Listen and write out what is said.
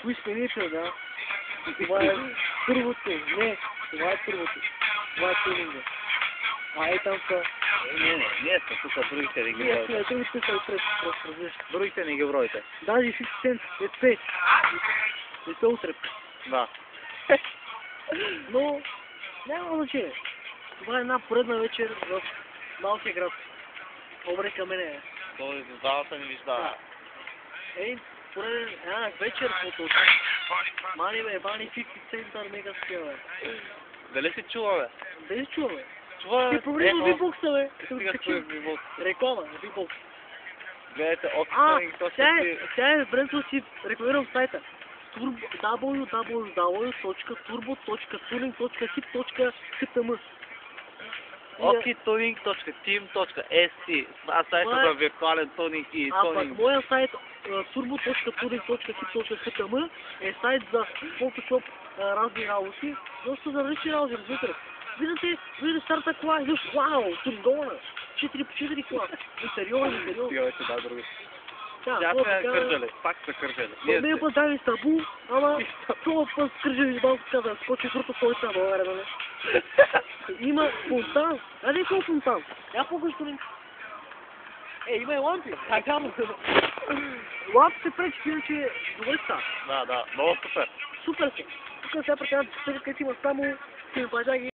Кои смените, да? Това е първото. Не, това е първото. Това е тунинга. А е там са... Не сме тук, другите не ги Ние бройте. сме, другите са отпред, просто различни. Другите не ги бройте. Даже 50 цент е 5. И се утреп. Да. Но, няма значение. Това е една поредна вечер в малкия град. Обре към мене. Той в залата не вижда. Една вечер от Мани бе, Бани 50 център мега скил, бе. Дали се чува, бе? Дали се чува, бе? Чува, Ти проблема с бибокса, бе. Стига с този бибокс. Реклама, бибокс. Гледайте, Сега е времето си рекламирам сайта. www.turbo.tuning.hip.htm okituning.team.sc. Това сайта за виртуален тонинг и А тонинг. пък моя сайт turbo.tuning.hip.htm е сайт за Photoshop разни работи, доста за различни работи, разбирате. Виждате старта кола и виж, вау, тургона, 4x4 кола, сериозно. Стига вече, да, други. Да, Тя са кържали, пак са кържали. не път дай ми стабу, ама това път кържали малко каза, скочи група столица на България, нали? Има фонтан, а не какво фонтан? Я покажи туринг. Има и лампи, така му. Лампи се пречи, иначе добре са. Да, много супер. Супер са. Тук сега прекарат, където има само филм,